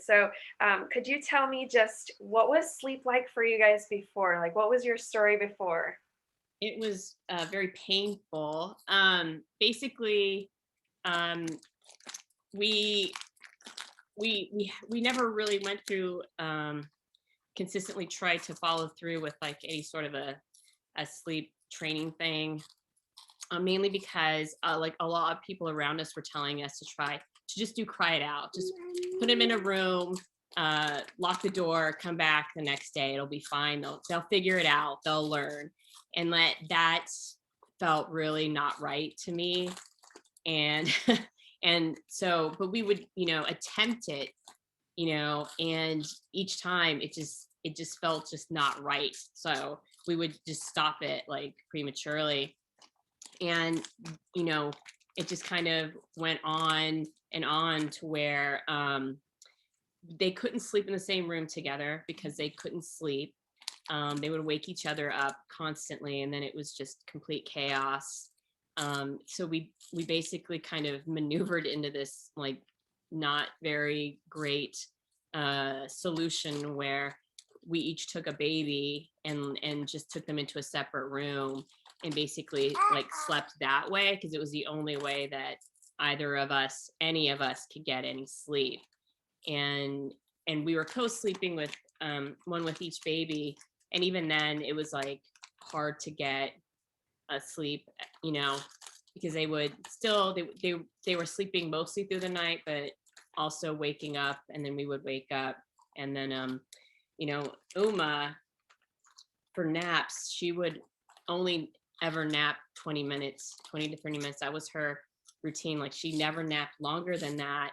So, could you tell me just what was sleep like for you guys before? Like, what was your story before? It was very painful. Basically, um, we we never really went through consistently tried to follow through with like any sort of a sleep training thing. Mainly because like a lot of people around us were telling us to try to just do cry it out, just put them in a room, lock the door, come back the next day, it'll be fine, they'll figure it out, they'll learn. And that felt really not right to me. And and so but we would attempt it, and each time it just felt just not right, so we would just stop it like prematurely. And you know it just kind of went on and on to where they couldn't sleep in the same room together because they couldn't sleep. They would wake each other up constantly, and then it was just complete chaos. So we basically kind of maneuvered into this like not very great solution where we each took a baby and just took them into a separate room and basically like slept that way because it was the only way that either of us, any of us, could get any sleep. And and we were co-sleeping with one with each baby, and even then it was like hard to get asleep, you know, because they would still they were sleeping mostly through the night, but also waking up, and then we would wake up. And then you know Uma, for naps, she would only ever nap 20 minutes, 20 to 30 minutes. That was her routine. Like she never napped longer than that,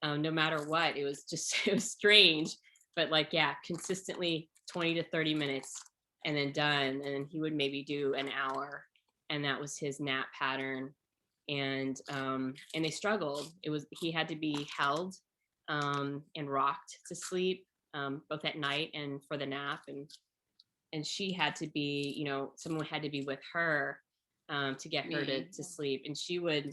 no matter what. It was just, it was strange. But like, yeah, consistently 20 to 30 minutes and then done. And he would maybe do an hour. And that was his nap pattern. And they struggled. It was, he had to be held and rocked to sleep, both at night and for the nap. And she had to be, someone had to be with her to get her to sleep. And she would,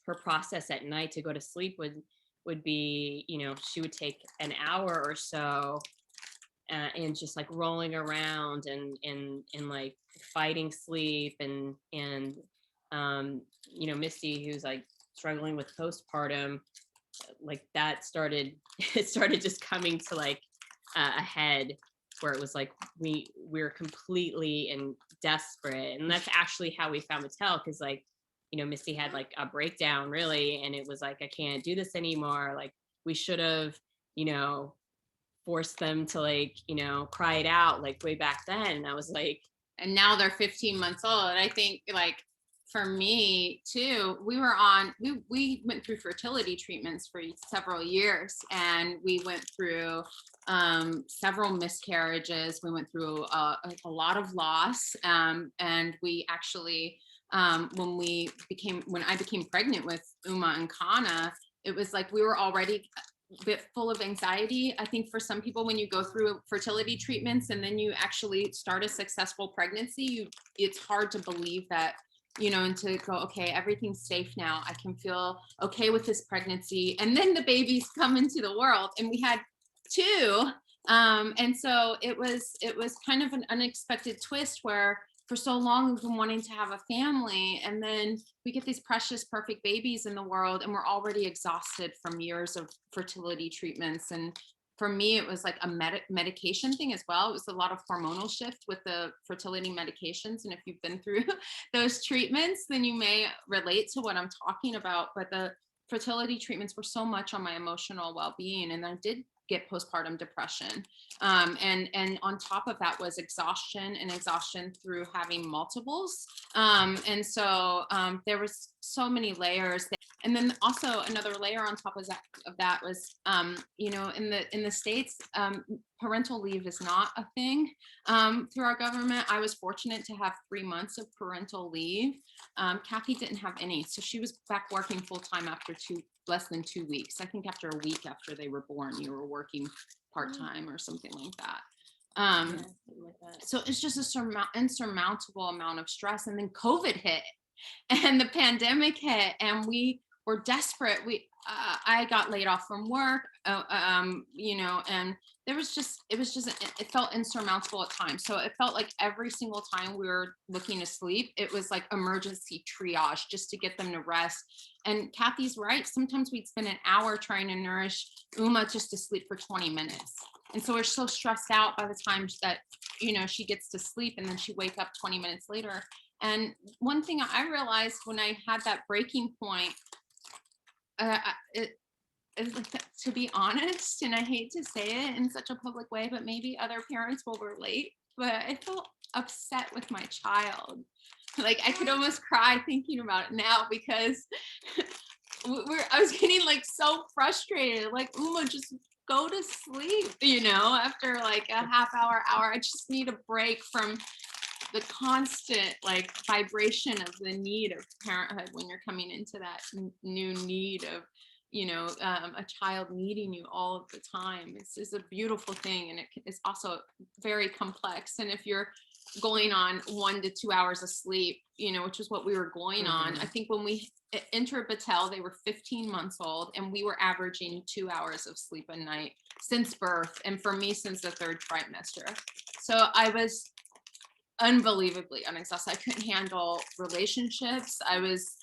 her process at night to go to sleep would be, she would take an hour or so, and just like rolling around and like fighting sleep. And Misty, who's like struggling with postpartum, like that started it started just coming to like a head, where it was like we're completely and desperate. And that's actually how we found Mattel, because like Misty had like a breakdown really, and it was like, I can't do this anymore. Like we should have you know forced them to like cry it out like way back then. And I was like, and now they're 15 months old. And I think like for me too, we went through fertility treatments for several years, and we went through several miscarriages. We went through a lot of loss, and we actually when I became pregnant with Uma and Kana, it was like we were already bit full of anxiety. I think for some people, when you go through fertility treatments and then you actually start a successful pregnancy, it's hard to believe that, and to go, okay, everything's safe now. I can feel okay with this pregnancy. And then the babies come into the world, and we had two. And so it was kind of an unexpected twist where for so long we've been wanting to have a family, and then we get these precious perfect babies in the world, and we're already exhausted from years of fertility treatments. And for me it was like a medication thing as well. It was a lot of hormonal shift with the fertility medications, and if you've been through those treatments then you may relate to what I'm talking about. But the fertility treatments were so much on my emotional well-being, and I did get postpartum depression. And on top of that was exhaustion through having multiples. And so there was so many layers. And then also another layer on top of that was, in the States, parental leave is not a thing through our government. I was fortunate to have 3 months of parental leave. Cathy didn't have any, so she was back working full time after less than 2 weeks. I think after a week after they were born, you were working part-time or something like that. So it's just a insurmountable amount of stress. And then COVID hit and the pandemic hit, and we were desperate. I got laid off from work, you know, and it felt insurmountable at times. So it felt like every single time we were looking to sleep, it was like emergency triage just to get them to rest. And Kathy's right. Sometimes we'd spend an hour trying to nourish Uma just to sleep for 20 minutes. And so we're so stressed out by the time that, you know, she gets to sleep, and then she wake up 20 minutes later. And one thing I realized when I had that breaking point, to be honest, and I hate to say it in such a public way, but maybe other parents will relate, but I felt upset with my child. Like I could almost cry thinking about it now, because I was getting like so frustrated. Like, Uma, just go to sleep, you know, after like a half hour. I just need a break from the constant like vibration of the need of parenthood when you're coming into that new need of, you know, a child needing you all of the time. It's a beautiful thing, and it's also very complex. And if you're going on 1 to 2 hours of sleep, you know, which is what we were going on. I think when we entered Batelle, they were 15 months old, and we were averaging 2 hours of sleep a night since birth, and for me since the 3rd trimester. So I was unbelievably unexhausted. I couldn't handle relationships. I was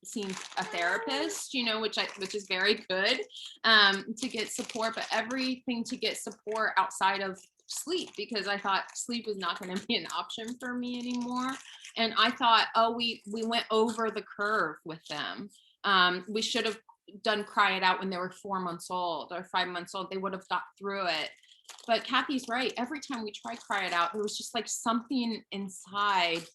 seeing a therapist, you know, which is very good, to get support, but everything to get support outside of sleep, because I thought sleep was not going to be an option for me anymore. And I thought, oh, we went over the curve with them. We should have done cry it out when they were 4 months old or 5 months old. They would have got through it. But Kathy's right. Every time we tried cry it out, there was just like something inside.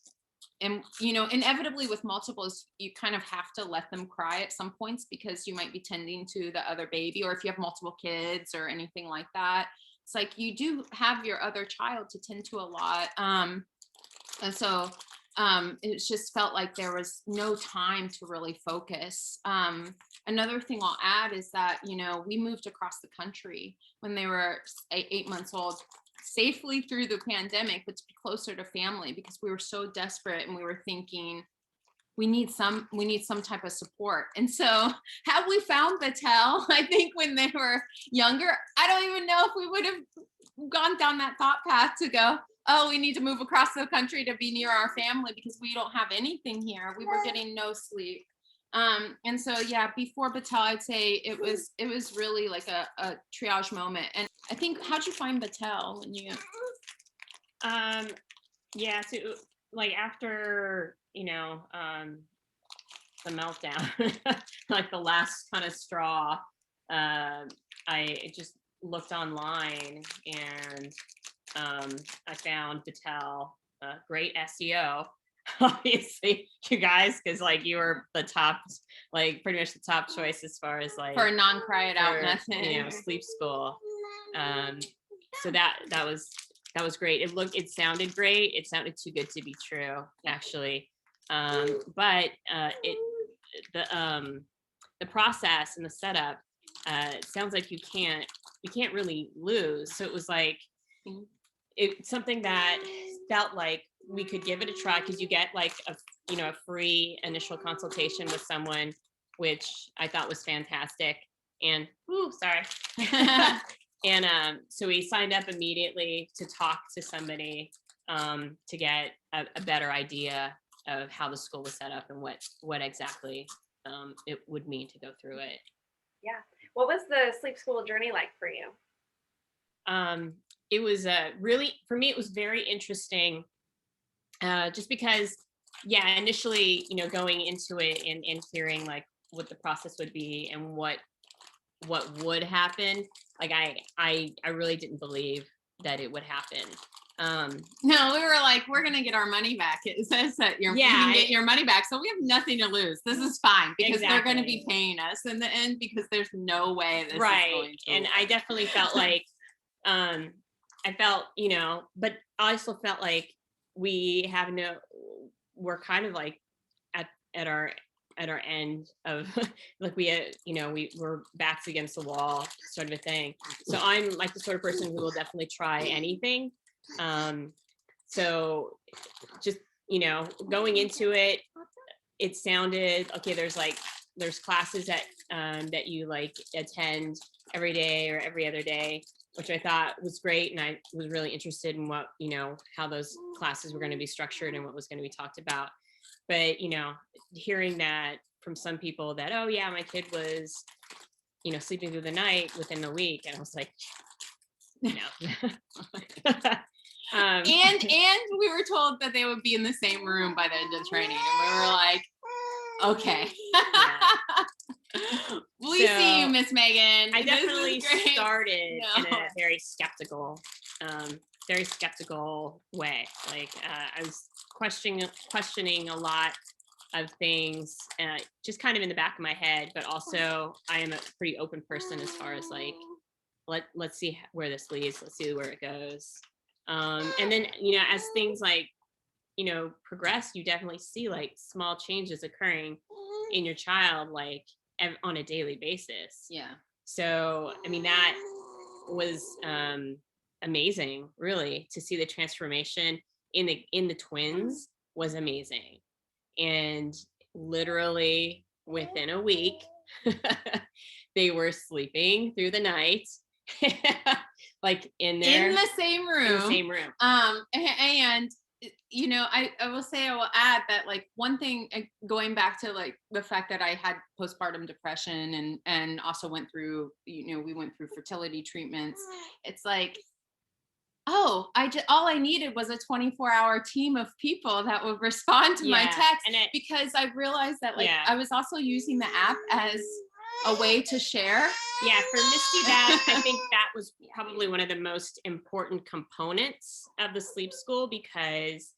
And, you know, inevitably with multiples, you kind of have to let them cry at some points, because you might be tending to the other baby, or if you have multiple kids or anything like that, it's like you do have your other child to tend to a lot. And so it just felt like there was no time to really focus. Another thing I'll add is that, you know, we moved across the country when they were 8 months old, safely through the pandemic, but to be closer to family, because we were so desperate, and we were thinking we need some type of support. And so had we found Batelle, I think when they were younger, I don't even know if we would have gone down that thought path to go, oh, we need to move across the country to be near our family, because we don't have anything here. We were getting no sleep. And so, yeah, before Batelle, I'd say it was really like a triage moment. And I think, how'd you find Batelle when you? Yeah, so like after, you know, the meltdown, like the last kind of straw, I just looked online, and I found Batelle, great SEO, obviously, you guys, because like you were the top, like pretty much the top choice as far as like for a non-cry it out method, you know, sleep school. So that was great. It sounded great. It sounded too good to be true, actually. But the process and the setup, it sounds like you can't really lose. So it was like it's something that felt like we could give it a try, because you get like a free initial consultation with someone, which I thought was fantastic. And and so we signed up immediately to talk to somebody, to get a better idea of how the school was set up and what exactly it would mean to go through it. Yeah. What was the sleep school journey like for you? It was really, for me, it was very interesting, just because, yeah, initially, you know, going into it and hearing like what the process would be and what would happen, like I really didn't believe that it would happen. No, we were like, we're gonna get our money back. It says that you can get your money back, so we have nothing to lose. This is fine, because they're going to be paying us in the end, because there's no way this is going to and work. I definitely felt like I felt, you know, but I also felt like we're kind of like at our end of like we were backs against the wall sort of a thing. So I'm like the sort of person who will definitely try anything. So just, you know, going into it, it sounded okay. There's like there's classes that you like attend every day or every other day, which I thought was great. And I was really interested in what, how those classes were going to be structured and what was going to be talked about. But, hearing that from some people that, oh yeah, my kid was, sleeping through the night within a week. And I was like, no. And we were told that they would be in the same room by the end of training. And we were like, okay. We see you, Miss Megan. I definitely started in a very skeptical way. Like I was questioning a lot of things, just kind of in the back of my head, but also I am a pretty open person as far as like, let's see where this leads. Let's see where it goes. And then, as things like, progress, you definitely see like small changes occurring in your child, like on a daily basis. Yeah. So, I mean, that was amazing, really, to see the transformation in the twins was amazing. And literally within a week, they were sleeping through the night, like in the same room. In the same room. And I will say, I will add that like one thing, going back to like the fact that I had postpartum depression and also went through, we went through fertility treatments. It's like, all I needed was a 24-hour team of people that would respond to my text, because I realized that like I was also using the app as a way to share. Yeah, for Misty, that I think that was probably one of the most important components of the sleep school, because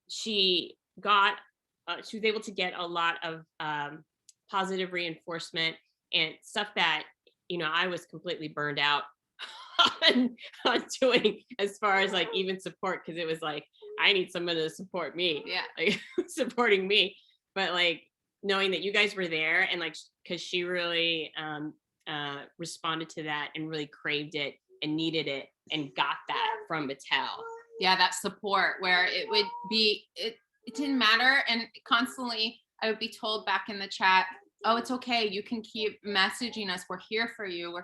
she was able to get a lot of positive reinforcement and stuff that I was completely burned out on doing, as far as like even support, because it was like I need someone to support me, like supporting me, but like knowing that you guys were there, and like because she really responded to that and really craved it and needed it and got that from Batelle. Yeah, that support where it would be, it didn't matter, and constantly I would be told back in the chat, oh, it's okay, you can keep messaging us, we're here for you,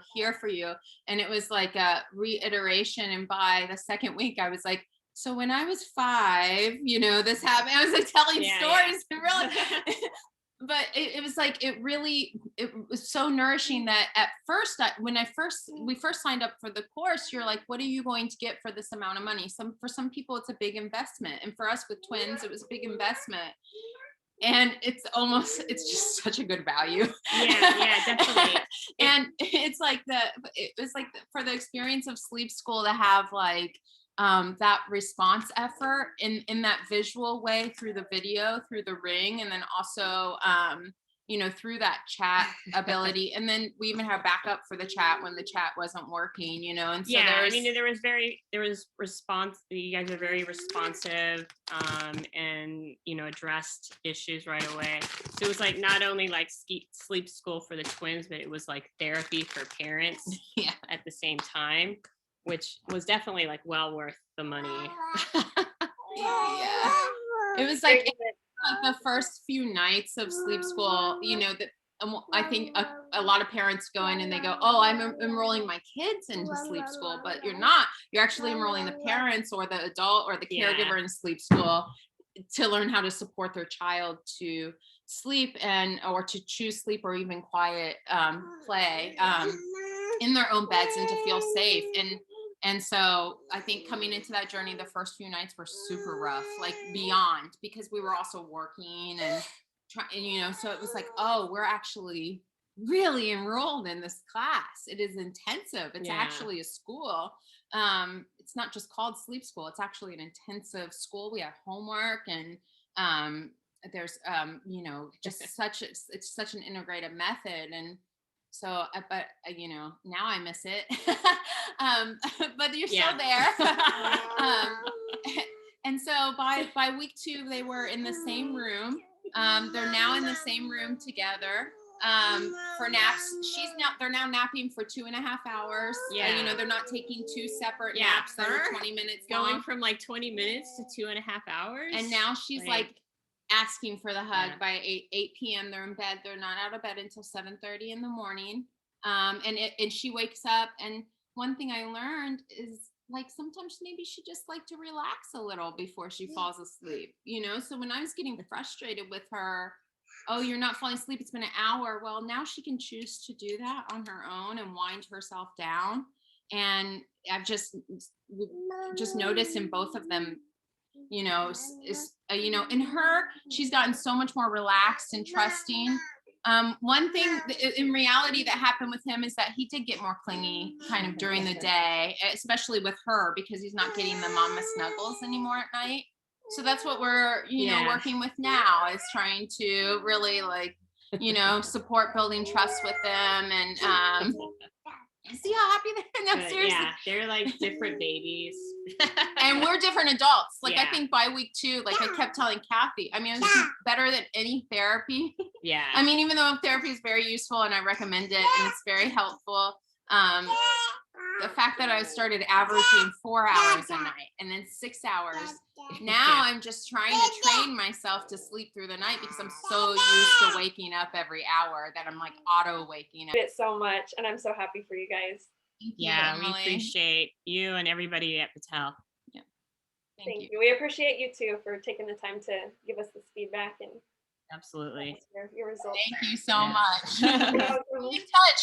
and it was like a reiteration. And by the second week I was like, so when I was 5, this happened. I was like telling stories. Really. But it was like, it was so nourishing that at first, when we first signed up for the course, you're like, what are you going to get for this amount of money? For some people, it's a big investment. And for us with twins, it was a big investment. And it's just such a good value. Yeah, definitely. And it was like for the experience of sleep school to have like, that response effort in that visual way, through the video, through the ring, and then also through that chat ability. And then we even have backup for the chat when the chat wasn't working, and so there was response. You guys are very responsive, and addressed issues right away. So it was like not only like sleep school for the twins, but it was like therapy for parents at the same time, which was definitely like well worth the money. Yeah. It was like the first few nights of sleep school, that I think a lot of parents go in and they go, oh, I'm enrolling my kids into sleep school, but you're not. You're actually enrolling the parents or the adult or the caregiver in sleep school to learn how to support their child to sleep or to choose sleep or even quiet play in their own beds and to feel safe. And so I think coming into that journey, the first few nights were super rough, like beyond, because we were also working and trying, so it was like, oh, we're actually really enrolled in this class. It is intensive. It's actually a school. It's not just called sleep school. It's actually an intensive school. We have homework and there's, just it's such an integrated method. And so, but now I miss it. But you're still there. And so by week 2, they were in the same room. They're now in the same room together for naps. They're now napping for 2.5 hours. They're not taking 2 separate naps that are 20 minutes long. Going from like 20 minutes to 2.5 hours. And now she's like asking for the hug Yeah. by 8 p.m. They're in bed. They're not out of bed until 7:30 in the morning. And she wakes up. And one thing I learned is like sometimes maybe she just like to relax a little before she falls asleep, So when I was getting frustrated with her, oh, you're not falling asleep, it's been an hour. Well, now she can choose to do that on her own and wind herself down. And I've just noticed in both of them, in her, she's gotten so much more relaxed and trusting. One thing in reality that happened with him is that he did get more clingy kind of during the day, especially with her, because he's not getting the mama snuggles anymore at night. So that's what we're, working with now, is trying to really support building trust with them. And see how happy they are. No, But seriously. yeah, they're like different babies. And we're different adults. Like, I Yeah. think by week 2, like I kept telling Kathy, I mean, this is better than any therapy. Yeah. I mean, even though therapy is very useful and I recommend it and it's very helpful, the fact that I started averaging 4 hours a night and then 6 hours. Now I'm just trying to train myself to sleep through the night because I'm so used to waking up every hour that I'm like auto waking up. It so much, and I'm so happy for you guys. Thank you, Yeah, we Emily. appreciate you and everybody at Batelle. Thank you. We appreciate you too for taking the time to give us this feedback and Absolutely. your results. Thank you so Yeah. much. You're welcome. Be in touch.